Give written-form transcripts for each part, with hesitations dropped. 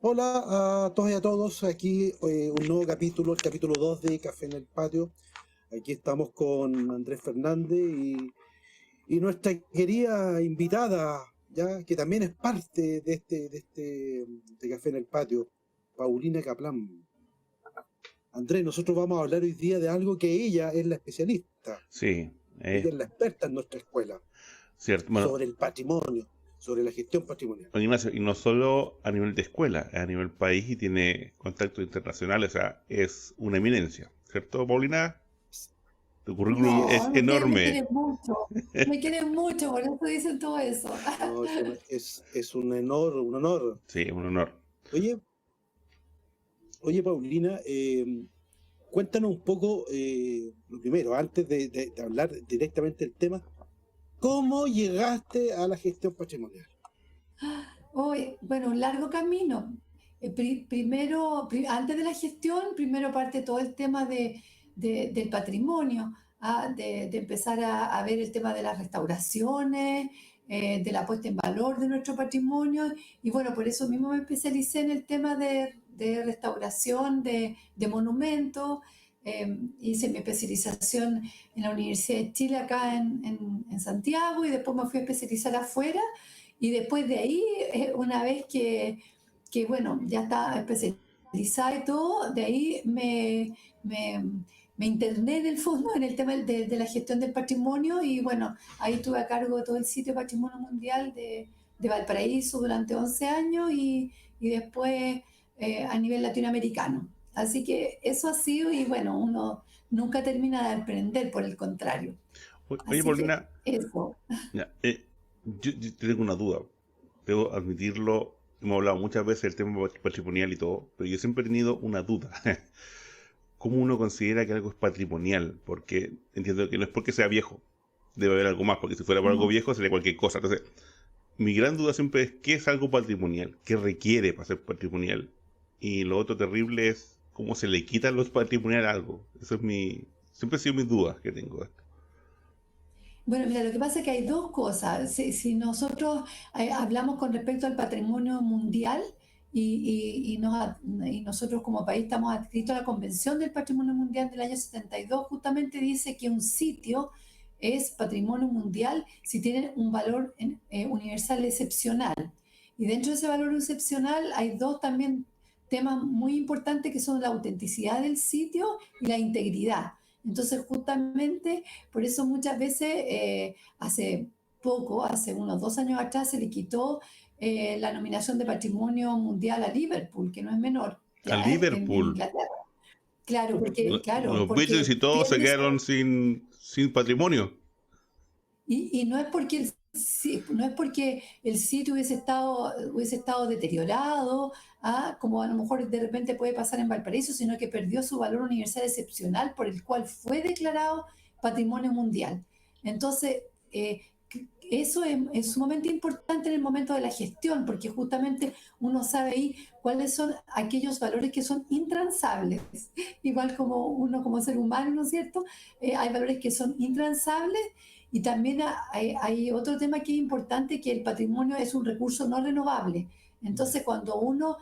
Hola a todas y a todos, aquí un nuevo capítulo, el capítulo 2 de Café en el Patio. Aquí estamos con Andrés Fernández y nuestra querida invitada, ya que también es parte de Café en el Patio, Paulina Caplán. Andrés, nosotros vamos a hablar hoy día de algo que ella es la especialista, Sí, ella es la experta en nuestra escuela, cierto. Bueno, sobre el patrimonio, sobre la gestión patrimonial. don Ignacio, y no solo a nivel de escuela, a nivel país y tiene contactos internacionales, o sea, es una eminencia, ¿cierto, Paulina? Tu currículum es No, me enorme. quieren mucho, por eso dicen todo eso. No, es un honor. Sí, es un honor. Oye, Oye, Paulina, cuéntanos un poco, lo primero, antes de hablar directamente del tema, ¿cómo llegaste a la gestión patrimonial? Hoy, bueno, un largo camino. Antes de la gestión, primero parte todo el tema del patrimonio, de empezar a ver el tema de las restauraciones, de la puesta en valor de nuestro patrimonio. Y bueno, por eso mismo me especialicé en el tema de restauración de monumentos. Hice mi especialización en la Universidad de Chile acá en Santiago y después me fui a especializar afuera. Y después de ahí, una vez bueno, ya estaba especializada y todo, de ahí me, me interné en el fondo en el tema de la gestión del patrimonio y bueno, ahí estuve a cargo de todo el sitio Patrimonio Mundial de Valparaíso durante 11 años y después a nivel latinoamericano. Así que eso ha sido y bueno, uno nunca termina de aprender, por el contrario. Oye, Así que Paulina, eso. ya, yo tengo una duda, debo admitirlo, hemos hablado muchas veces del tema patrimonial y todo, pero yo siempre he tenido una duda. ¿Cómo uno considera que algo es patrimonial? Porque entiendo que no es porque sea viejo, debe haber algo más, porque si fuera por algo viejo sería cualquier cosa. Entonces, mi gran duda siempre es qué es algo patrimonial, qué requiere para ser patrimonial. Y lo otro terrible es cómo se le quita los patrimonial a algo. Eso es siempre ha sido mis dudas que tengo de esto. Bueno, mira, lo que pasa es que hay dos cosas. Si nosotros hablamos con respecto al patrimonio mundial y nosotros como país estamos adscritos a la Convención del Patrimonio Mundial del año 72, justamente dice que un sitio es patrimonio mundial si tiene un valor universal excepcional. Y dentro de ese valor excepcional hay dos también temas muy importantes que son la autenticidad del sitio y la integridad. Entonces, justamente por eso muchas veces, hace unos 2 años atrás, se le quitó la nominación de Patrimonio Mundial a Liverpool, que no es menor, A ya en Liverpool, Inglaterra. Claro, los Beatles porque y todos se pierde quedaron sin patrimonio. y no es porque no es porque el sitio hubiese estado deteriorado, como a lo mejor de repente puede pasar en Valparaíso, sino que perdió su valor universal excepcional por el cual fue declarado Patrimonio Mundial. Entonces, eso es sumamente importante en el momento de la gestión, porque justamente uno sabe ahí cuáles son aquellos valores que son intransables, igual como uno como ser humano, ¿no es cierto? Hay valores que son intransables y también hay otro tema que es importante, que el patrimonio es un recurso no renovable. Entonces, cuando uno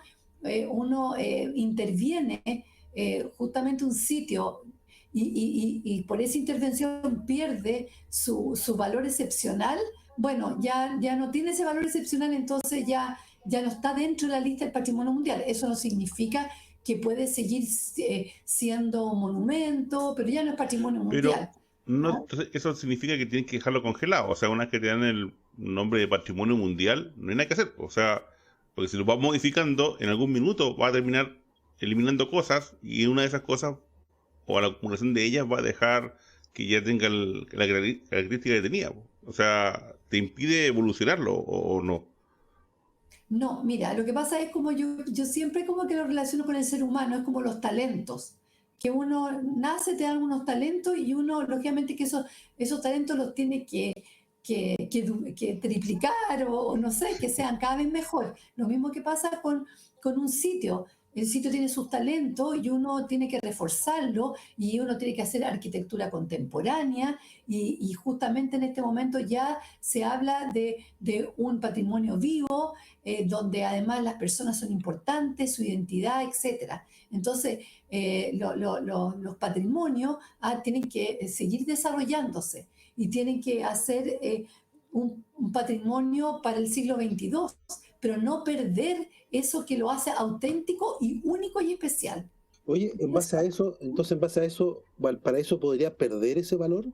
interviene justamente un sitio y por esa intervención pierde su valor excepcional, bueno, ya no tiene ese valor excepcional, entonces ya no está dentro de la lista del patrimonio mundial. Eso no significa que puede seguir siendo monumento, pero ya no es patrimonio Pero mundial. no, ¿Ah? entonces eso significa que tienen que dejarlo congelado. O sea, una vez que te dan el nombre de patrimonio mundial, no hay nada que hacer. O sea, porque si lo vas modificando, en algún minuto va a terminar eliminando cosas y una de esas cosas, o la acumulación de ellas, va a dejar que ya tenga la característica que tenía. O sea, te impide evolucionarlo o no. No, mira, lo que pasa es como yo siempre como que lo relaciono con el ser humano, es como los talentos, que uno nace, te dan unos talentos y uno, lógicamente, que esos talentos los tiene que triplicar o no sé, que sean cada vez mejor. Lo mismo que pasa con un sitio. el sitio tiene sus talentos y uno tiene que reforzarlo y uno tiene que hacer arquitectura contemporánea y justamente en este momento ya se habla de un patrimonio vivo, donde además las personas son importantes, su identidad, etcétera. Entonces, los patrimonios tienen que seguir desarrollándose y tienen que hacer un patrimonio para el siglo XXII, pero no perder eso que lo hace auténtico y único y especial. Oye, en base a eso, entonces en base a eso, ¿Valparaíso podría perder ese valor?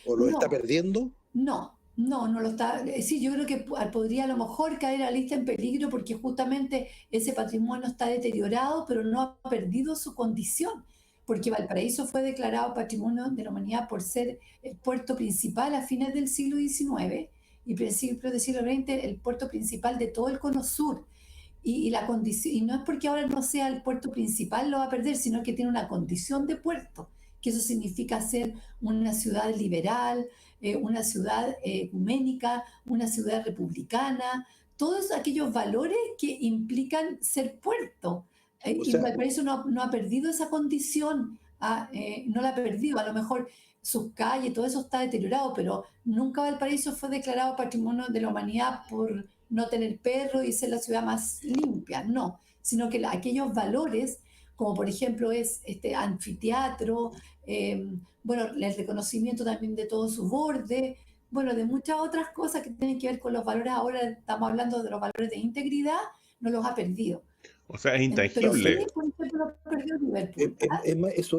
¿O lo está No, perdiendo? no lo está. Sí, yo creo que podría a lo mejor caer a la lista en peligro porque justamente ese patrimonio está deteriorado, pero no ha perdido su condición. Porque Valparaíso fue declarado Patrimonio de la Humanidad por ser el puerto principal a fines del siglo XIX y principios del siglo XX el puerto principal de todo el Cono Sur. La condición, y no es porque ahora no sea el puerto principal lo va a perder, sino que tiene una condición de puerto, que eso significa ser una ciudad liberal, una ciudad ecuménica, una ciudad republicana, todos aquellos valores que implican ser puerto. O Y sea, Valparaíso no ha perdido esa condición, no la ha perdido, a lo mejor sus calles, todo eso está deteriorado, pero nunca Valparaíso fue declarado Patrimonio de la Humanidad por no tener perro y ser la ciudad más limpia, no, sino que aquellos valores, como por ejemplo es este anfiteatro, bueno, el reconocimiento también de todo su borde, bueno, de muchas otras cosas que tienen que ver con los valores, ahora estamos hablando de los valores de integridad, no los ha perdido. O sea, es Pero sí, intangible. por ejemplo, lo perdió Liverpool.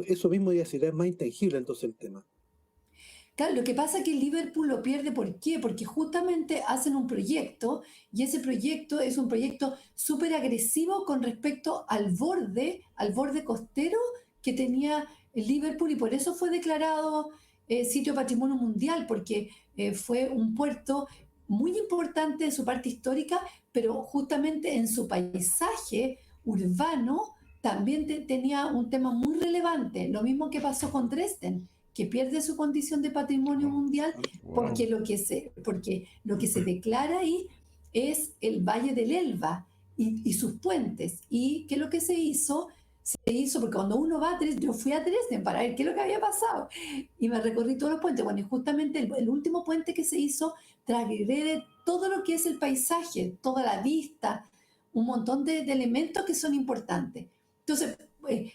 eso mismo iba a decir, es más intangible entonces el tema. Claro, lo que pasa es que Liverpool lo pierde, ¿por qué? Porque justamente hacen un proyecto y ese proyecto es un proyecto súper agresivo con respecto al borde costero que tenía el Liverpool y por eso fue declarado sitio patrimonio mundial, porque fue un puerto muy importante en su parte histórica, pero justamente en su paisaje urbano también tenía un tema muy relevante, lo mismo que pasó con Dresden que pierde su condición de patrimonio mundial Wow. porque lo que se declara ahí es el Valle del Elba y sus puentes. ¿Y qué es lo que se hizo? Se hizo, porque cuando uno va a Dresden, yo fui a Dresden para ver qué es lo que había pasado y me recorrí todos los puentes. Bueno, y justamente el último puente que se hizo transgrede todo lo que es el paisaje, toda la vista, un montón de elementos que son importantes. Entonces,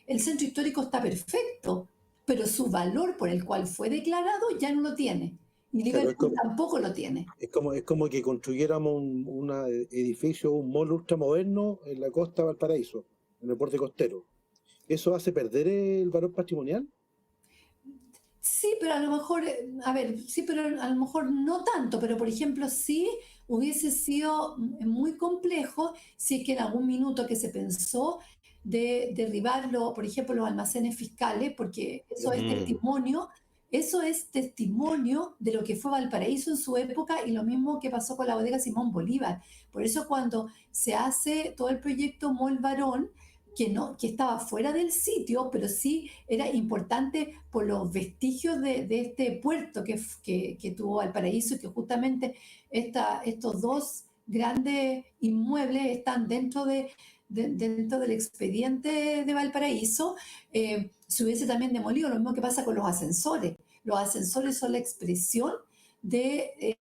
el centro histórico está perfecto, pero su valor por el cual fue declarado ya no lo tiene. Y Claro, Liverpool tampoco lo tiene. es como que construyéramos un edificio, un mall ultramoderno en la costa de Valparaíso, en el borde costero. ¿Eso hace perder el valor patrimonial? Sí, pero a lo mejor, a ver, sí, pero a lo mejor no tanto, pero por ejemplo, sí hubiese sido muy complejo si es que en algún minuto que se pensó de derribarlo, por ejemplo, los almacenes fiscales, porque Mm. eso es testimonio de lo que fue Valparaíso en su época y lo mismo que pasó con la bodega Simón Bolívar. Por eso cuando se hace todo el proyecto Mall Barón, que, no, que estaba fuera del sitio, pero sí era importante por los vestigios de este puerto que tuvo Valparaíso, que justamente estos dos grandes inmuebles están dentro del expediente de Valparaíso, se hubiese también demolido, lo mismo que pasa con los ascensores. Los ascensores son la expresión de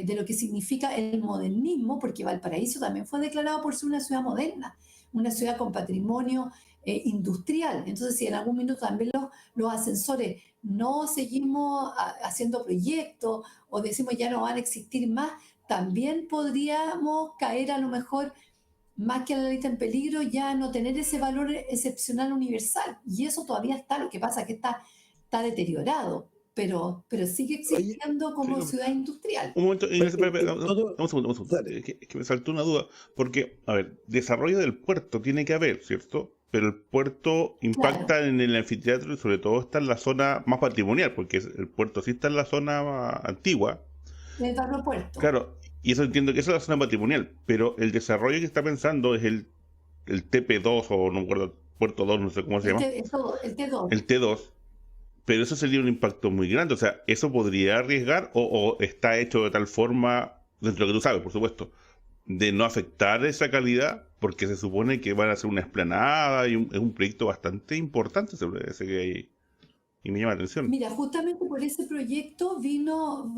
lo que significa el modernismo, porque Valparaíso también fue declarado por ser una ciudad moderna, una ciudad con patrimonio industrial. Entonces, si en algún minuto también los ascensores no seguimos haciendo proyectos o decimos ya no van a existir más, también podríamos caer a lo mejor más que a la lista en peligro, ya no tener ese valor excepcional universal. Y eso todavía está, lo que pasa es que está deteriorado, pero sigue Oye, existiendo como Sí, ciudad industrial. un momento, Ignacio, espera, espera, todo, un segundo, un segundo. dale. Es que me saltó una duda, porque, a ver, desarrollo del puerto tiene que haber, ¿cierto? Pero el puerto Claro, impacta en el anfiteatro y sobre todo está en la zona más patrimonial, porque el puerto sí está en la zona antigua, el aeropuerto. claro, y eso entiendo que esa es la zona patrimonial, pero el desarrollo que está pensando es el TP2 o no me acuerdo, Puerto 2, no sé cómo se llama, El T2. el T2, pero eso sería un impacto muy grande. O sea, ¿eso podría arriesgar o está hecho de tal forma, dentro de lo que tú sabes, por supuesto, de no afectar esa calidad, porque se supone que van a hacer una explanada y es un proyecto bastante importante ese que hay, y me llama la atención. Mira, justamente por ese proyecto vino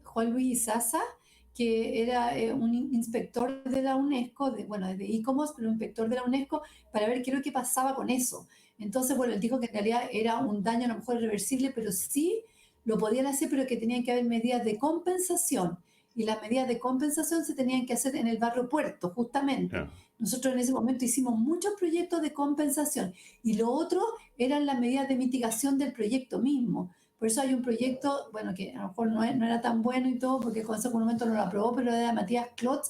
Juan Luis Isaza, que era un inspector de la UNESCO, bueno, de ICOMOS, pero un inspector de la UNESCO, para ver qué es lo que pasaba con eso. Entonces, bueno, él dijo que en realidad era un daño a lo mejor irreversible, pero sí lo podían hacer, pero que tenían que haber medidas de compensación. Y las medidas de compensación se tenían que hacer en el barrio Puerto, justamente. Ya. Nosotros en ese momento hicimos muchos proyectos de compensación. Y lo otro eran las medidas de mitigación del proyecto mismo. Por eso hay un proyecto, bueno, que a lo mejor no era tan bueno y todo, porque el Consejo Monumento no lo aprobó, pero era de Matías Klotz,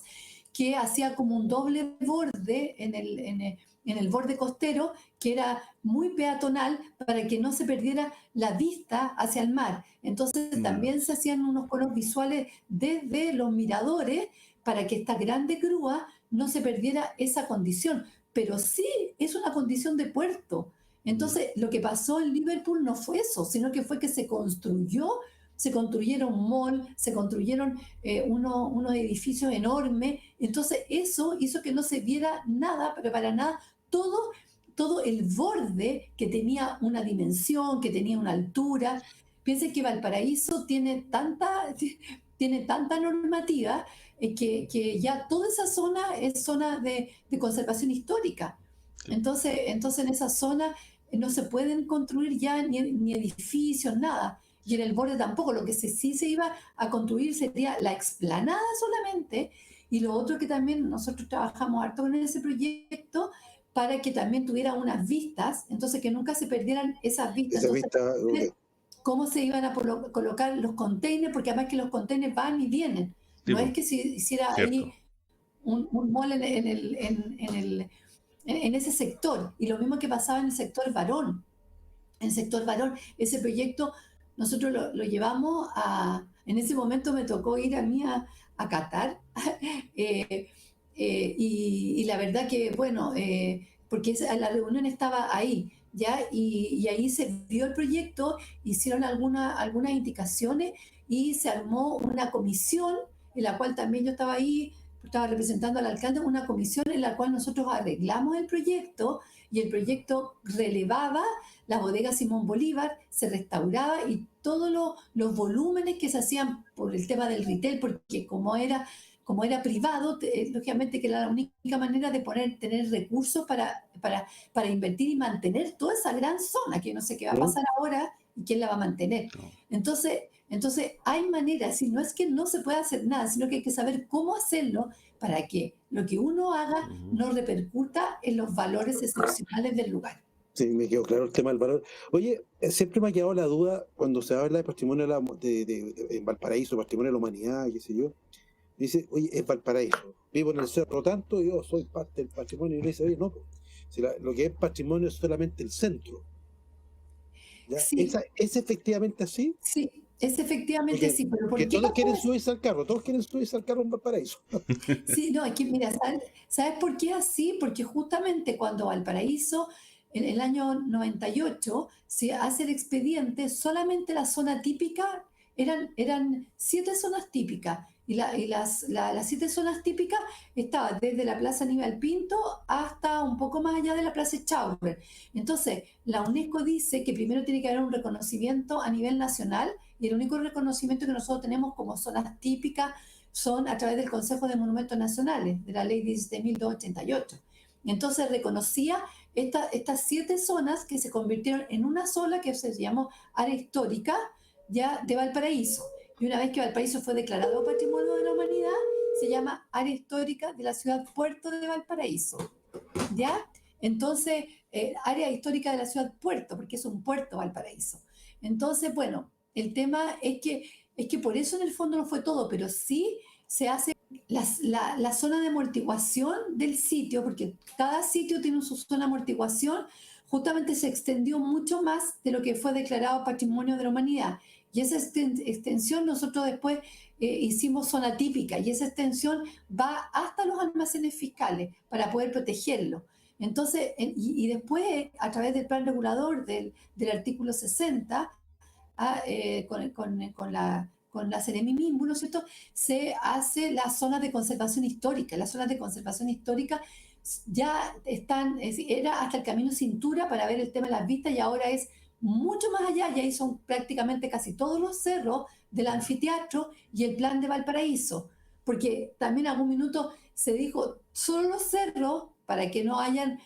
que hacía como un doble borde en el borde costero, que era muy peatonal para que no se perdiera la vista hacia el mar. Entonces también se hacían unos conos visuales desde los miradores para que esta grande grúa no se perdiera esa condición. Pero sí es una condición de puerto. Entonces, lo que pasó en Liverpool no fue eso, sino que fue que se construyeron malls, se construyeron unos edificios enormes. Entonces, eso hizo que no se viera nada, pero para nada, todo, todo el borde que tenía una dimensión, que tenía una altura. Piensen que Valparaíso tiene tanta normativa que ya toda esa zona es zona de conservación histórica. Sí. Entonces en esa zona no se pueden construir ya ni edificios, nada. Y en el borde tampoco. Lo que sí se iba a construir sería la explanada solamente. Y lo otro que también nosotros trabajamos harto en ese proyecto para que también tuviera unas vistas, entonces que nunca se perdieran esas vistas. Esa Entonces, vista, ok. cómo se iban a colocar los containers, porque además que los containers van y vienen. Sí, No es po, que se hiciera ahí cierto. un mall en ese sector. Y lo mismo que pasaba en el sector varón. En el sector varón, ese proyecto nosotros lo llevamos a... En ese momento me tocó ir a mí a Qatar. eh, y la verdad que, bueno, porque la reunión estaba ahí, ¿ya? Y ahí se vio el proyecto, hicieron algunas indicaciones y se armó una comisión en la cual también yo estaba ahí, estaba representando al alcalde, una comisión en la cual nosotros arreglamos el proyecto y el proyecto relevaba la bodega Simón Bolívar, se restauraba y todos los volúmenes que se hacían por el tema del retail, porque como era privado, lógicamente que era la única manera de tener recursos para invertir y mantener toda esa gran zona, que no sé qué va a ¿No? pasar ahora y quién la va a mantener. No. Entonces hay maneras, y no es que no se pueda hacer nada, sino que hay que saber cómo hacerlo para que lo que uno haga Ujú. no repercuta en los valores excepcionales del lugar. Sí, me quedó claro el tema del valor. Oye, siempre me ha quedado la duda cuando se habla de patrimonio en Valparaíso, patrimonio de la humanidad, qué sé yo. Dice, oye, es Valparaíso. Vivo en el cerro tanto, yo soy parte del patrimonio. Y le dice, oye, no, po. Si lo que es patrimonio es solamente el centro. ¿Ya? Sí, ¿Es efectivamente así? sí, es efectivamente Porque, sí, pero porque ¿por qué todos pasó quieren eso? subirse al carro, todos quieren subirse al carro en Valparaíso. Sí, no, es que mira, ¿sabes por qué es así? Porque justamente cuando Valparaíso, en el año 98, se hace el expediente, solamente la zona típica, eran 7 zonas típicas, y las 7 zonas típicas estaban desde la Plaza Aníbal Pinto hasta un poco más allá de la Plaza Echagüe. Entonces, la UNESCO dice que primero tiene que haber un reconocimiento a nivel nacional, y el único reconocimiento que nosotros tenemos como zonas típicas son a través del Consejo de Monumentos Nacionales, de la Ley 17.288. Entonces reconocía estas 7 zonas que se convirtieron en una sola que se llamó área histórica ya de Valparaíso. Y una vez que Valparaíso fue declarado Patrimonio de la Humanidad, se llama área histórica de la ciudad Puerto de Valparaíso. ¿Ya? Entonces, área histórica de la ciudad Puerto, porque es un puerto Valparaíso. Entonces, bueno, el tema es que por eso en el fondo no fue todo, pero sí se hace la zona de amortiguación del sitio, porque cada sitio tiene su zona de amortiguación, justamente se extendió mucho más de lo que fue declarado Patrimonio de la Humanidad. Y esa extensión nosotros después hicimos zona típica, y esa extensión va hasta los almacenes fiscales para poder protegerlo. Entonces, y después, a través del plan regulador del artículo 60, con la Seremi mismo, ¿no es cierto?, se hace las zonas de conservación histórica. Las zonas de conservación histórica ya están, es decir, era hasta el camino Cintura para ver el tema de las vistas y ahora es mucho más allá, y ahí son prácticamente casi todos los cerros del anfiteatro y el plan de Valparaíso, porque también en algún minuto se dijo solo los cerros para que no hayan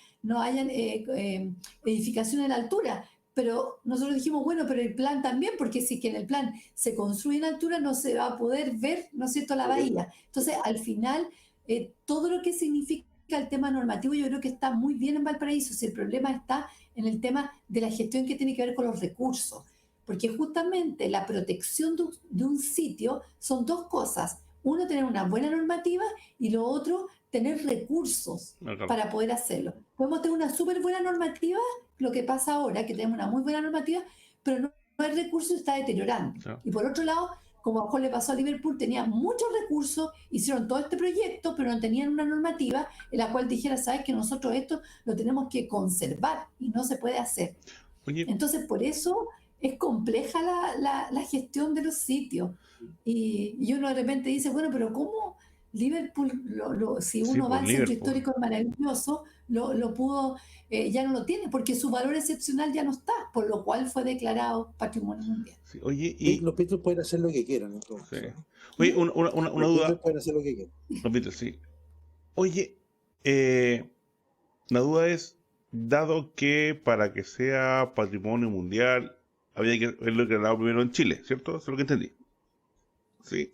edificaciones en altura, pero nosotros dijimos, bueno, pero el plan también, porque si que en el plan se construye en altura no se va a poder ver, ¿no es cierto?, la bahía. Entonces, al final, todo lo que significa el tema normativo yo creo que está muy bien en Valparaíso. Si el problema está en el tema de la gestión que tiene que ver con los recursos, porque justamente la protección de un sitio son dos cosas. Uno, tener una buena normativa, y lo otro, tener recursos Claro. para poder hacerlo. Podemos tener una súper buena normativa, lo que pasa ahora, que tenemos una muy buena normativa, pero no hay recursos y está deteriorando. Claro. Y por otro lado, como a lo mejor le pasó a Liverpool, tenía muchos recursos, hicieron todo este proyecto, pero no tenían una normativa en la cual dijera, sabes que nosotros esto lo tenemos que conservar y no se puede hacer. Oye, Entonces, por eso es compleja la gestión de los sitios. Y uno de repente dice, bueno, pero ¿cómo Liverpool, si sí, uno va por al centro Liverpool. histórico es maravilloso, lo pudo, ya no lo tiene, porque su valor excepcional ya no está, por lo cual fue declarado Patrimonio Mundial. Sí, oye, Sí, los Beatles pueden hacer lo que quieran, sí. entonces. Oye, una Los duda. Beatles pueden hacer lo que quieran. Los Beatles, sí. Oye, la duda es, dado que para que sea patrimonio mundial, había que haberlo declarado primero en Chile, ¿cierto? Eso es lo que entendí. Sí.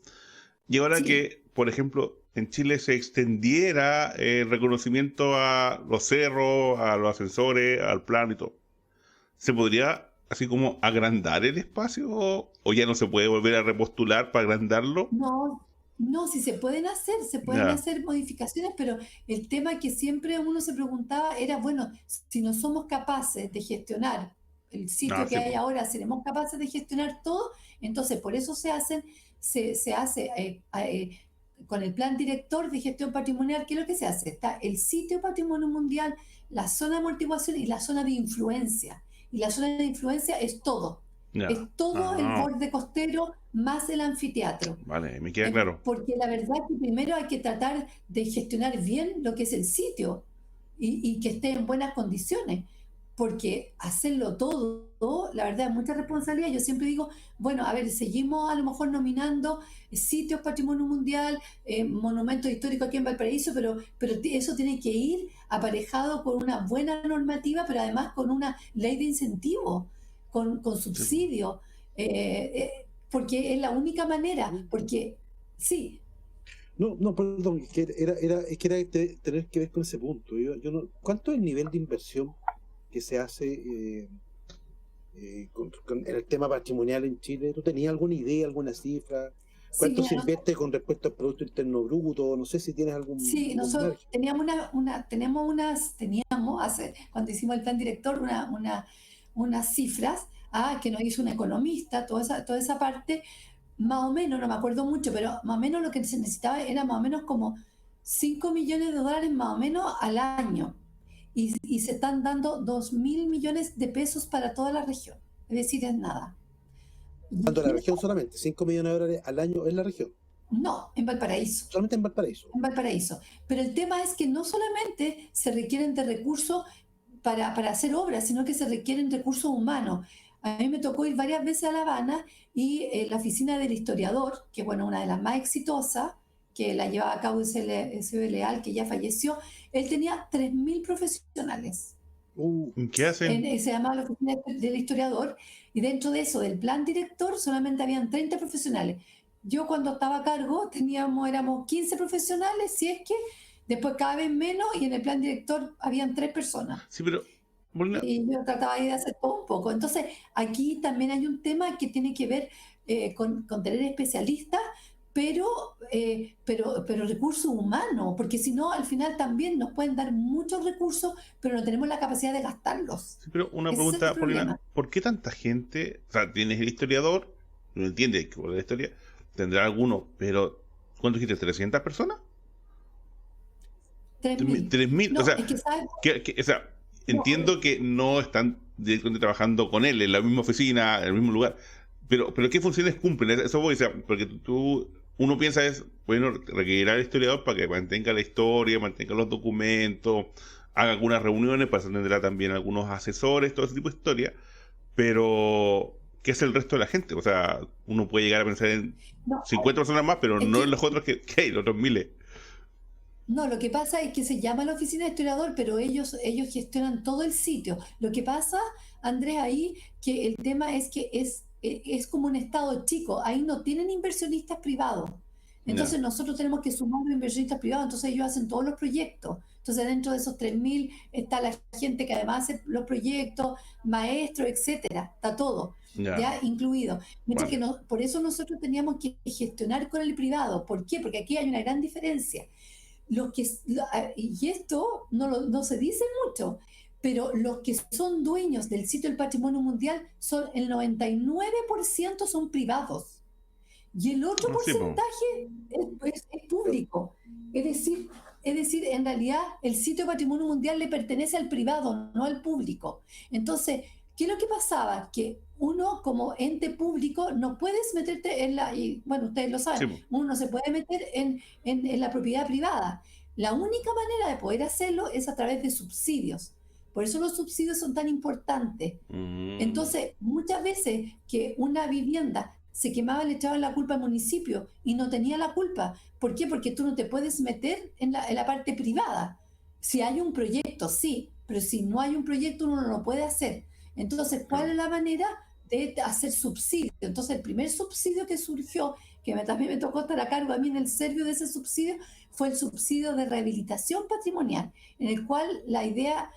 Y ahora Sí, que, por ejemplo, en Chile se extendiera el reconocimiento a los cerros, a los ascensores, al plan y todo, ¿se podría así como agrandar el espacio o ya no se puede volver a repostular para agrandarlo? no, no, si se pueden Ya, hacer modificaciones, pero el tema que siempre uno se preguntaba era, bueno, si no somos capaces de gestionar el no, sitio que sí, hay pues. ahora, seremos capaces de gestionar todo, entonces por eso se hace con el plan director de gestión patrimonial. ¿Qué es lo que se hace? Está el sitio patrimonio mundial, la zona de amortiguación y la zona de influencia. Y la zona de influencia es todo. Ya. Es todo el Ah, borde costero más el anfiteatro. vale, me queda claro. Porque la verdad que primero hay que tratar de gestionar bien lo que es el sitio y que esté en buenas condiciones, porque hacerlo todo, la verdad, es mucha responsabilidad. Yo siempre digo, bueno, a ver, seguimos a lo mejor nominando sitios patrimonio mundial, monumentos históricos aquí en Valparaíso, pero eso tiene que ir aparejado con una buena normativa, pero además con una ley de incentivo, con Sí, pues. subsidio. eh, eh, Porque es la única manera, porque sí, No, perdón, es que tener que ver con ese punto. Yo no, ¿cuánto es el nivel de inversión que se hace en el tema patrimonial en Chile? ¿Tú tenías alguna idea, alguna cifra? sí, ¿Cuánto mira, se invierte con respecto al Producto Interno Bruto? No sé si tienes sí, algún nosotros margen. teníamos cuando hicimos el plan director, unas cifras que nos hizo un economista, toda esa parte, más o menos, no me acuerdo mucho, pero más o menos lo que se necesitaba era más o menos como 5 millones de dólares más o menos al año. Y se están dando 2.000 millones de pesos para toda la región. Es decir, es nada. Tanto en la Y región solamente, 5 millones de dólares al año en la región, no, en Valparaíso. solamente en Valparaíso. En Valparaíso. Pero el tema es que no solamente se requieren de recursos para hacer obras, sino que se requieren recursos humanos. A mí me tocó ir varias veces a La Habana y la oficina del historiador, que bueno, una de las más exitosas, que la llevaba a cabo ese Leal, que ya falleció, él tenía 3.000 profesionales. ¿Qué hacen? Se llamaba la oficina del historiador, y dentro de eso, del plan director, solamente habían 30 profesionales. Yo cuando estaba a cargo éramos 15 profesionales, si es que, después cada vez menos, y en el plan director habían 3 personas. Sí, pero Molina, Y yo trataba de hacer todo un poco. Entonces, aquí también hay un tema que tiene que ver con tener especialistas, pero recursos humanos, porque si no, al final también nos pueden dar muchos recursos, pero no tenemos la capacidad de gastarlos. sí, pero una Ese es el pregunta, Paulina, problema. ¿por qué tanta gente? O sea, tienes el historiador, no entiende que por la historia tendrá alguno, pero ¿cuánto dijiste? ¿300 personas? 3.000. 3.000, o No, sea, es que, ¿sabes? o sea, No, entiendo que no están directamente trabajando con él en la misma oficina, en el mismo lugar, pero ¿qué funciones cumplen? Eso voy a decir, porque uno piensa es, bueno, requerir al historiador para que mantenga la historia, mantenga los documentos, haga algunas reuniones, para eso tendrá también algunos asesores, todo ese tipo de historia, pero ¿qué es el resto de la gente? O sea, uno puede llegar a pensar en No, 50 personas más, pero es no en que los otros que hay, los otros miles. no, lo que pasa es que se llama la oficina de historiador, pero ellos gestionan todo el sitio. Lo que pasa, Andrés, ahí, que el tema es que es como un estado chico, ahí no tienen inversionistas privados. Ya, Entonces nosotros tenemos que sumar los inversionistas privados, entonces ellos hacen todos los proyectos. Entonces dentro de esos 3.000 está la gente que además hace los proyectos, maestros, etcétera, está todo, ya, ya incluido. Mientras que vale. no, por eso nosotros teníamos que gestionar con el privado. ¿Por qué? Porque aquí hay una gran diferencia. Y esto no se dice mucho, pero los que son dueños del sitio del patrimonio mundial son el 99% son privados y el otro Ah, sí, pues. porcentaje es público. Es decir, en realidad el sitio de patrimonio mundial le pertenece al privado, no al público. Entonces, ¿qué es lo que pasaba? Que uno como ente público no puedes meterte y bueno, ustedes lo Sí, saben, pues. uno no se puede meter en la propiedad privada. La única manera de poder hacerlo es a través de subsidios. Por eso los subsidios son tan importantes. Mm, Entonces, muchas veces que una vivienda se quemaba, le echaban la culpa al municipio y no tenía la culpa. ¿Por qué? Porque tú no te puedes meter en la parte privada. Si hay un proyecto, sí, pero si no hay un proyecto, uno no lo puede hacer. Entonces, ¿cuál claro. es la manera de hacer subsidio? Entonces, el primer subsidio que surgió, que también me tocó estar a cargo a mí en el servicio de ese subsidio, fue el subsidio de rehabilitación patrimonial, en el cual la idea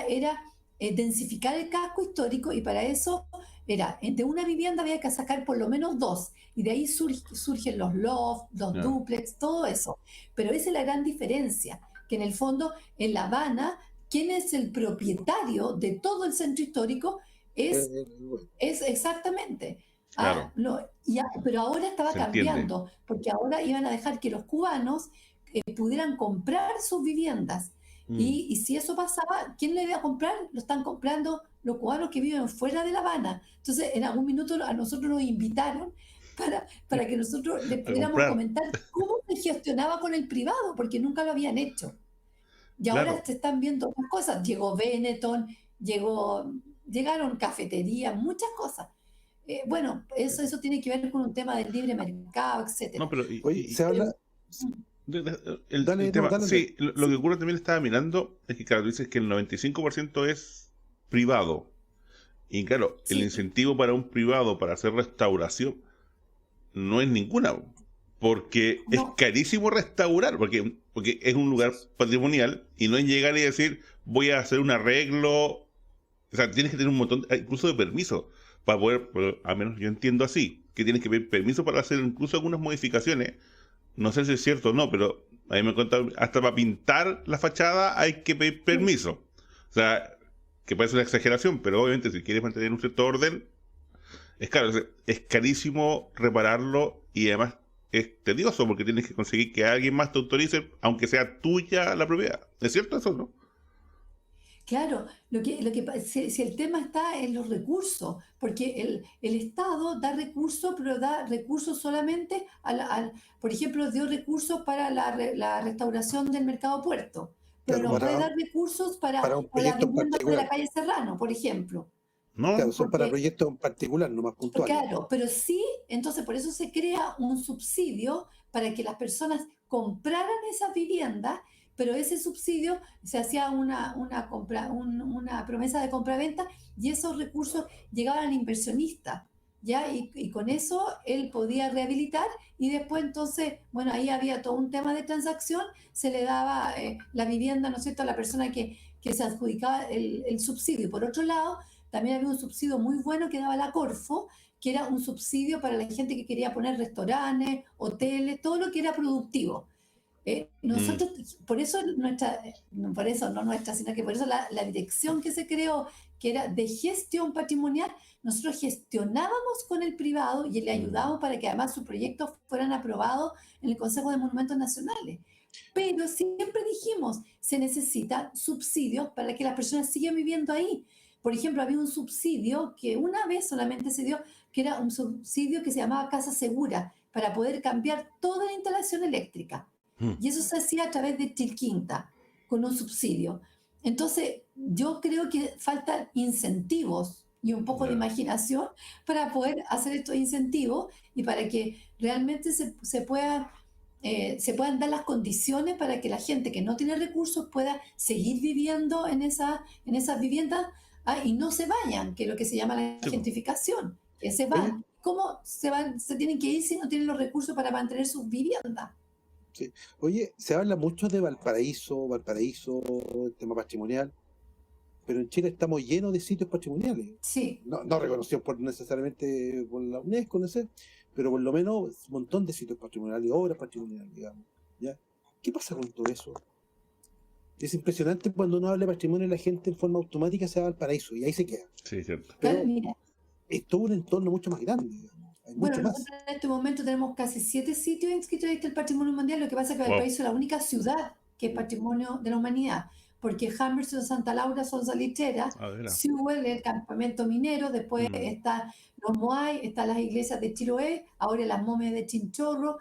era densificar el casco histórico y para eso era, de una vivienda había que sacar por lo menos dos y de ahí surgen los lofts, los Ya. dúplex, todo eso. Pero esa es la gran diferencia, que en el fondo en La Habana, quien es el propietario de todo el centro histórico es, Bueno, es exactamente. Claro, Pero ahora estaba se entiende. cambiando, porque ahora iban a dejar que los cubanos pudieran comprar sus viviendas. Mm, Y si eso pasaba, ¿quién le iba a comprar? Lo están comprando los cubanos que viven fuera de La Habana. Entonces, en algún minuto a nosotros nos invitaron para que nosotros les a pudiéramos comprar. comentar cómo se gestionaba con el privado, porque nunca lo habían hecho. Y ahora Claro. se están viendo otras cosas. Llegó Benetton, llegaron cafeterías, muchas cosas. Bueno, eso tiene que ver con un tema del libre mercado, No, etcétera. pero oye, se habla. el Dale, no, tema, dale, Andrés. sí, lo que Sí, ocurre también estaba mirando es que, claro, tú dices que el 95% es privado. Y claro, el sí, incentivo para un privado para hacer restauración no es ninguna, porque es no, carísimo restaurar, porque es un lugar patrimonial y no es llegar y decir voy a hacer un arreglo, o sea, tienes que tener un montón, incluso de permiso, para poder, al menos yo entiendo así, que tienes que pedir permiso para hacer incluso algunas modificaciones. No sé si es cierto o no, pero a mí me contaron, hasta para pintar la fachada hay que pedir sí. permiso. O sea, que parece una exageración, pero obviamente si quieres mantener un cierto orden, es caro. Es carísimo repararlo y además es tedioso porque tienes que conseguir que alguien más te autorice, aunque sea tuya la propiedad. ¿Es cierto eso, no? Claro, si el tema está en los recursos, porque el Estado da recursos, pero da recursos solamente por ejemplo, dio recursos para la restauración del mercado puerto, pero Claro, no puede para, dar recursos para, para un para las proyecto en viviendas de particular. la calle Serrano, por ejemplo. Claro, No, son para Porque proyectos en particular, no más puntuales. Claro, pero sí, entonces por eso se crea un subsidio para que las personas compraran esas viviendas, pero ese subsidio se hacía una promesa de compraventa y esos recursos llegaban al inversionista, ¿ya? Y con eso él podía rehabilitar y después entonces, bueno, ahí había todo un tema de transacción, se le daba la vivienda, ¿no es cierto?, a la persona que se adjudicaba el subsidio. Por otro lado, también había un subsidio muy bueno que daba la Corfo, que era un subsidio para la gente que quería poner restaurantes, hoteles, todo lo que era productivo. mm, Nosotros, por eso, no nuestra, sino que por eso la dirección que se creó, que era de gestión patrimonial, nosotros gestionábamos con el privado y le mm, ayudábamos para que además sus proyectos fueran aprobados en el Consejo de Monumentos Nacionales. Pero siempre dijimos, se necesitan subsidios para que las personas sigan viviendo ahí. Por ejemplo, había un subsidio que una vez solamente se dio que era un subsidio que se llamaba Casa Segura, para poder cambiar toda la instalación eléctrica. Mm, Y eso se hacía a través de Chilquinta, con un subsidio. Entonces, yo creo que faltan incentivos y un poco de ya. imaginación para poder hacer estos incentivos y para que realmente se puedan dar las condiciones para que la gente que no tiene recursos pueda seguir viviendo en esas viviendas, y no se vayan, que es lo que se llama la Sí, po. gentrificación, que se Oye, van. ¿Cómo se van? Se tienen que ir si no tienen los recursos para mantener sus viviendas. sí. Oye, se habla mucho de Valparaíso, el tema patrimonial, pero en Chile estamos llenos de sitios patrimoniales. Sí, No, no reconocidos necesariamente por la UNESCO, no sé, pero por lo menos un montón de sitios patrimoniales, obras patrimoniales, digamos. ¿Ya? ¿Qué pasa con todo eso? Es impresionante cuando uno habla de patrimonio, la gente en forma automática se va al paraíso y ahí se queda. Sí, cierto. claro, Pero mira. es todo un entorno mucho más grande, digamos. Hay Bueno, mucho nosotros más. en este momento tenemos casi 7 sitios inscritos en el Patrimonio Mundial. Lo que pasa es que Wow. Valparaíso es la única ciudad que es Patrimonio de la Humanidad, porque Hammersmith y Santa Laura son salicheras, A ver. Sewell es el campamento minero, después Mm, está los Moai, están las iglesias de Chiloé, ahora las momias de Chinchorro,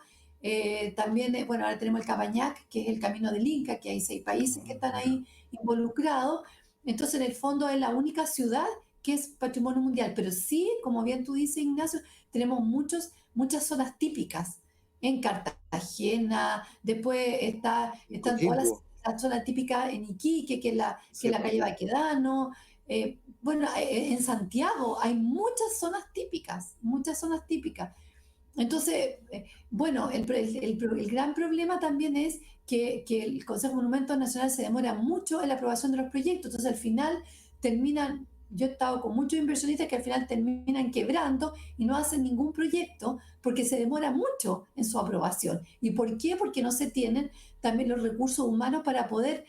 también, bueno, ahora tenemos el Cabañac, que es el Camino del Inca, que hay 6 países que están mira. ahí involucrados. Entonces, en el fondo es la única ciudad que es Patrimonio Mundial, pero sí, como bien tú dices, Ignacio, tenemos muchas zonas típicas en Cartagena, después En están todas Coquimbo, las zonas típicas en Iquique, que es la sepa. calle Baquedano. Bueno, en Santiago hay muchas zonas típicas. Entonces, bueno, el gran problema también es que el Consejo de Monumentos Nacionales se demora mucho en la aprobación de los proyectos. Entonces, al final terminan, yo he estado con muchos inversionistas que al final terminan quebrando y no hacen ningún proyecto porque se demora mucho en su aprobación. ¿Y por qué? Porque no se tienen también los recursos humanos para poder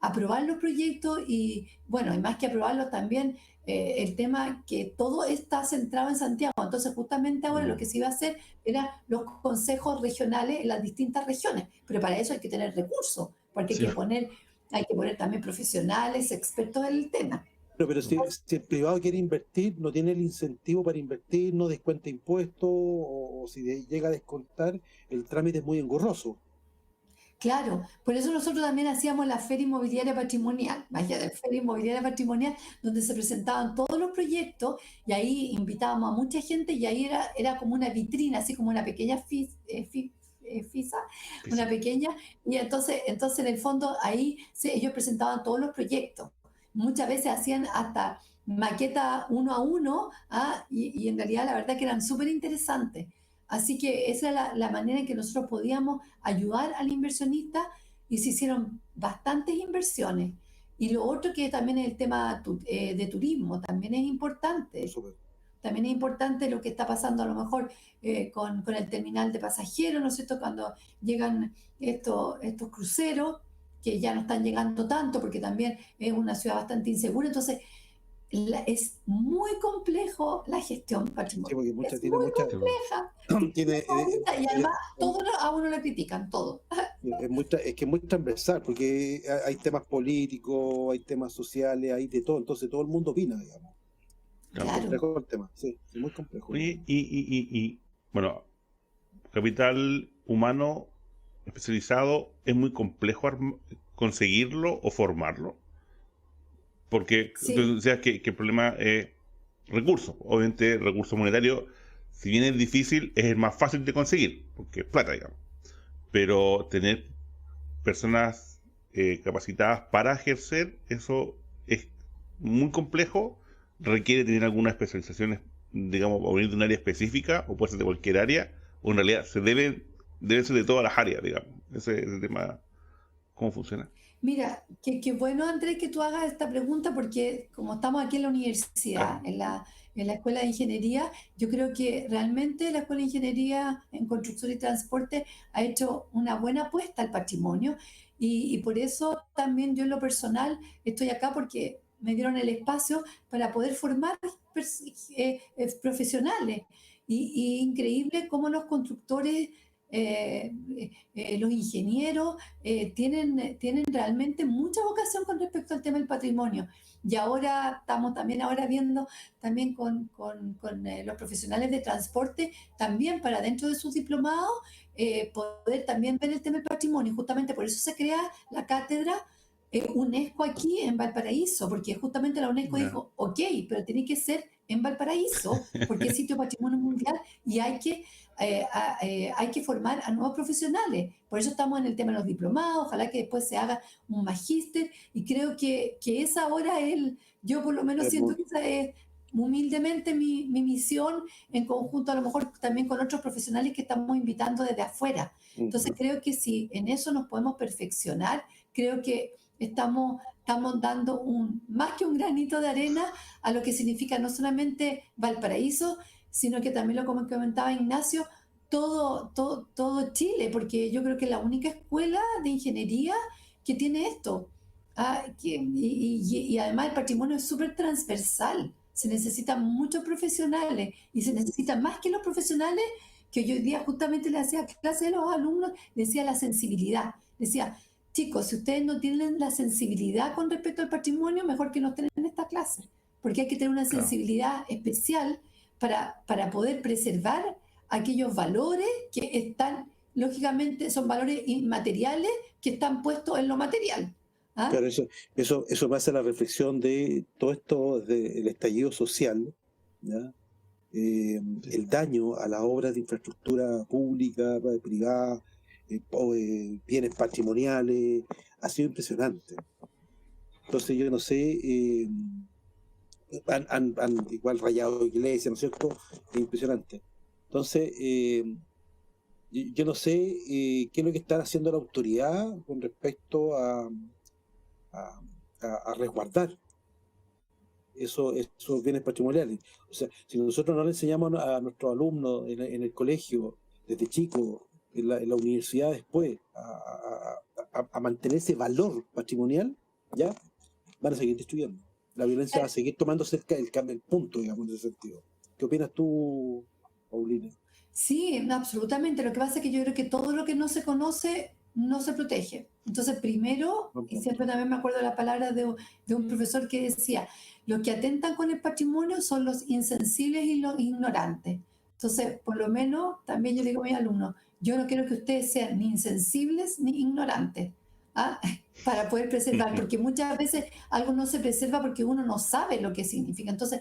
aprobar los proyectos y, bueno, y más que aprobarlos también el tema que todo está centrado en Santiago. Entonces, justamente ahora lo Mm, que se iba a hacer era los consejos regionales en las distintas regiones, pero para eso hay que tener recursos, porque hay sí. que poner también profesionales, expertos en el tema. Pero si el privado quiere invertir, no tiene el incentivo para invertir, no descuenta impuestos, o si llega a descontar, el trámite es muy engorroso. Claro, por eso nosotros también hacíamos la Feria Inmobiliaria Patrimonial, imagínate, Feria Inmobiliaria Patrimonial, donde se presentaban todos los proyectos y ahí invitábamos a mucha gente y ahí era como una vitrina, así como una pequeña FISA, una Pisa. pequeña, y entonces en el fondo ahí ellos presentaban todos los proyectos. Muchas veces hacían hasta maqueta uno a uno, y en realidad la verdad que eran súper interesantes. Así que esa es la manera en que nosotros podíamos ayudar al inversionista y se hicieron bastantes inversiones. Y lo otro que también es el tema de turismo, también es importante. Súper. También es importante lo que está pasando a lo mejor con el terminal de pasajeros, ¿no es cierto? Cuando llegan estos cruceros, que ya no están llegando tanto porque también es una ciudad bastante insegura. Entonces, es muy complejo la gestión Sí, patrimonial. porque Es tiene muy mucha, Sí, po. compleja. Tiene y además todo a uno lo critican, todo. es que es muy transversal, porque hay temas políticos, hay temas sociales, hay de todo, entonces todo el mundo opina, digamos. Es Claro. Claro. complejo el tema, sí, es muy complejo. Oye, bueno, capital humano especializado es muy complejo conseguirlo o formarlo. Porque tú Sí, decías que el problema es recursos. Obviamente, recursos monetarios, si bien es difícil, es el más fácil de conseguir, porque es plata, digamos. Pero tener personas capacitadas para ejercer, eso es muy complejo, requiere tener algunas especializaciones, digamos, o venir de un área específica, o puede ser de cualquier área, o en realidad debe ser de todas las áreas, digamos. Ese tema, ¿cómo funciona? mira, qué bueno, Andrés, que tú hagas esta pregunta porque como estamos aquí en la universidad, Claro. en la Escuela de Ingeniería, yo creo que realmente la Escuela de Ingeniería en Construcción y Transporte ha hecho una buena apuesta al patrimonio y por eso también yo en lo personal estoy acá porque me dieron el espacio para poder formar profesionales. Y increíble cómo los constructores los ingenieros tienen realmente mucha vocación con respecto al tema del patrimonio. Y ahora estamos también ahora viendo también con los profesionales de transporte, también para dentro de sus diplomados, poder también ver el tema del patrimonio. Justamente por eso se crea la cátedra UNESCO aquí en Valparaíso, porque justamente la UNESCO Ya. dijo, ok, pero tiene que ser en Valparaíso, porque es sitio patrimonio mundial y hay que formar a nuevos profesionales. Por eso estamos en el tema de los diplomados, ojalá que después se haga un magíster, y creo que esa ahora yo por lo menos siento que esa es humildemente mi misión, en conjunto a lo mejor también con otros profesionales que estamos invitando desde afuera. Entonces creo que si en eso nos podemos perfeccionar, creo que estamos dando más que un granito de arena a lo que significa no solamente Valparaíso, sino que también lo como comentaba Ignacio, todo Chile, porque yo creo que es la única escuela de ingeniería que tiene esto. Y además el patrimonio es súper transversal, se necesitan muchos profesionales y se necesitan más que los profesionales, que yo hoy día justamente le hacía clase a los alumnos, le decía la sensibilidad, decía, chicos, si ustedes no tienen la sensibilidad con respecto al patrimonio, mejor que no estén en esta clase, porque hay que tener una Claro. sensibilidad especial para poder preservar aquellos valores que están, lógicamente, son valores inmateriales que están puestos en lo material. ¿Ah? Pero eso me hace la reflexión de todo esto del estallido social, ¿ya? Sí. El daño a las obras de infraestructura pública, privada, bienes patrimoniales, ha sido impresionante. Entonces yo no sé, han igual rayado iglesias, ¿no es cierto? Es impresionante. Entonces, yo no sé qué es lo que está haciendo la autoridad con respecto a resguardar esos bienes patrimoniales. O sea, si nosotros no le enseñamos a nuestros alumnos en el colegio, desde chicos, en la universidad después, a mantener ese valor patrimonial, ya van a seguir destruyendo. La violencia va a seguir tomando cerca el punto, digamos, en ese sentido. ¿Qué opinas tú, Paulina? Sí, no, absolutamente. Lo que pasa es que yo creo que todo lo que no se conoce no se protege. Entonces, primero, Buen y punto. siempre también me acuerdo de la palabra de un profesor que decía, los que atentan con el patrimonio son los insensibles y los ignorantes. Entonces, por lo menos, también yo digo a mis alumnos, yo no quiero que ustedes sean ni insensibles ni ignorantes, ¿ah? Para poder preservar, porque muchas veces algo no se preserva porque uno no sabe lo que significa. Entonces,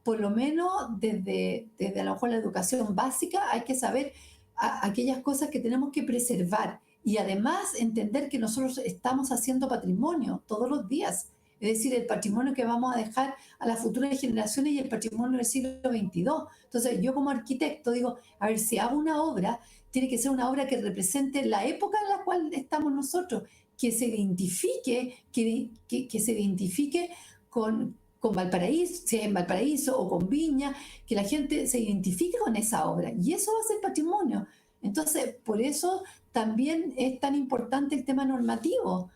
por lo menos desde a lo mejor la educación básica hay que saber aquellas cosas que tenemos que preservar, y además entender que nosotros estamos haciendo patrimonio todos los días, es decir, el patrimonio que vamos a dejar a las futuras generaciones y el patrimonio del siglo XXII. Entonces yo como arquitecto digo, a ver, si hago una obra, tiene que ser una obra que represente la época en la cual estamos nosotros, que se identifique, que se identifique con Valparaíso, sea en Valparaíso o con Viña, que la gente se identifique con esa obra. Y eso va a ser patrimonio. Entonces, por eso también es tan importante el tema normativo,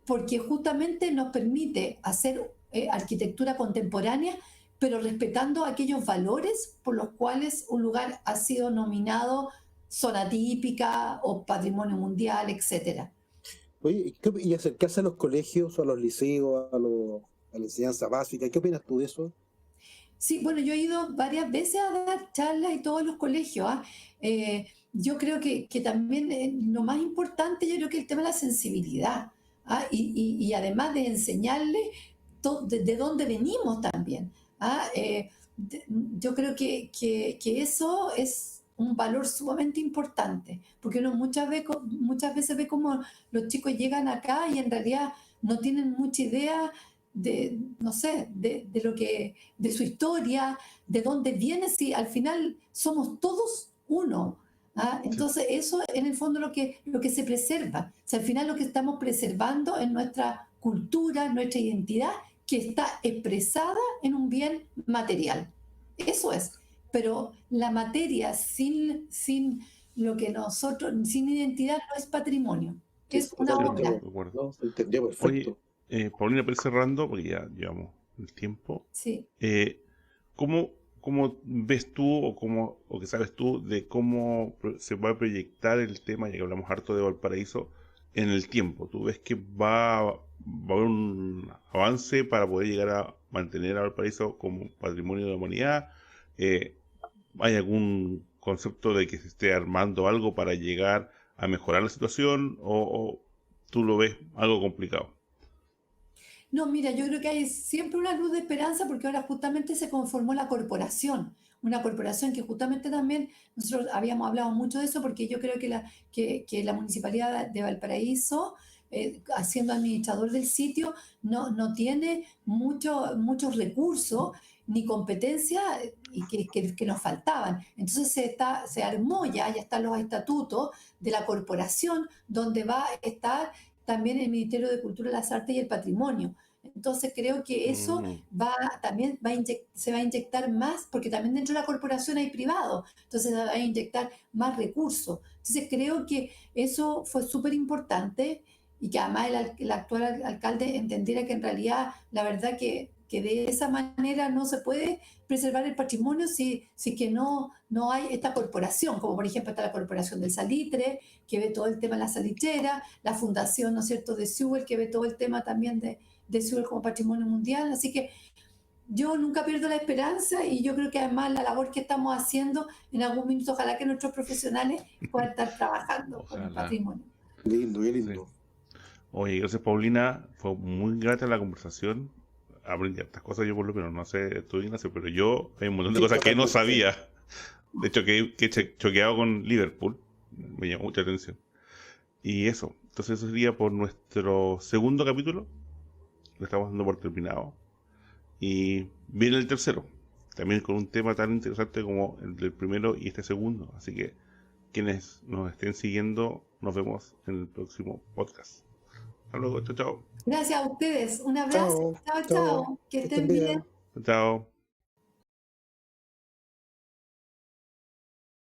porque justamente nos permite hacer arquitectura contemporánea, pero respetando aquellos valores por los cuales un lugar ha sido nominado zona típica o patrimonio mundial, etcétera. Oye, y acercarse a los colegios, a los liceos, a la enseñanza básica, ¿qué opinas tú de eso? Sí, bueno, yo he ido varias veces a dar charlas en todos los colegios. ¿Ah? Yo creo que también lo más importante, yo creo que el tema de la sensibilidad. ¿Ah? Y además de enseñarles de dónde venimos también. ¿Ah? Yo creo que eso es un valor sumamente importante, porque uno muchas veces ve como los chicos llegan acá y en realidad no tienen mucha idea de, no sé, de lo que, de su historia, de dónde viene, si al final somos todos uno. ¿Ah? Sí. Entonces, eso en el fondo lo que se preserva. O sea, al final lo que estamos preservando es nuestra cultura, nuestra identidad, que está expresada en un bien material. Eso es. Pero la materia sin lo que nosotros, sin identidad, no es patrimonio. Sí, Es una Claro, obra. totalmente. de acuerdo. ¿No? Se entendió Oye, perfecto. Paulina, para ir cerrando, porque ya llevamos el tiempo, Sí. ¿cómo cómo ves tú o qué sabes tú de cómo se va a proyectar el tema, ya que hablamos harto de Valparaíso, en el tiempo? ¿Tú ves que va a haber un avance para poder llegar a mantener a Valparaíso como patrimonio de la humanidad? ¿Hay algún concepto de que se esté armando algo para llegar a mejorar la situación o tú lo ves algo complicado? No, mira, yo creo que hay siempre una luz de esperanza porque ahora justamente se conformó la corporación, una corporación que justamente también nosotros habíamos hablado mucho de eso porque yo creo que la Municipalidad de Valparaíso, siendo administrador del sitio, no tiene muchos recursos ni competencia y que nos faltaban. Entonces se armó ya están los estatutos de la corporación donde va a estar también el Ministerio de Cultura, las Artes y el Patrimonio. Entonces creo que eso Mm, también se va a inyectar más, porque también dentro de la corporación hay privados, entonces se va a inyectar más recursos. Entonces creo que eso fue súper importante y que además el actual alcalde entendiera que en realidad la verdad que de esa manera no se puede preservar el patrimonio si que no hay esta corporación, como por ejemplo está la Corporación del Salitre, que ve todo el tema de la salitrera, la Fundación, ¿no es cierto?, de Sewell, que ve todo el tema también de Sewell como patrimonio mundial. Así que yo nunca pierdo la esperanza y yo creo que además la labor que estamos haciendo, en algún minuto, ojalá que nuestros profesionales puedan estar trabajando con el ojalá. patrimonio. Lindo, qué Sí. lindo. Oye, gracias Paulina, fue muy grata la conversación. Aprendí hartas cosas yo por lo menos, no sé tú Ignacio, pero yo hay un montón de Sí, cosas que no totalmente. sabía. De hecho, que choqueado con Liverpool, me llamó mucha atención. Y eso, entonces eso sería por nuestro segundo capítulo, lo estamos dando por terminado. Y viene el tercero, también con un tema tan interesante como el del primero y este segundo. Así que quienes nos estén siguiendo, nos vemos en el próximo podcast. Hasta luego, chao, chao. Gracias a ustedes, un abrazo, Chao, chao, chao, chao, que que estén estén bien. bien. Chao.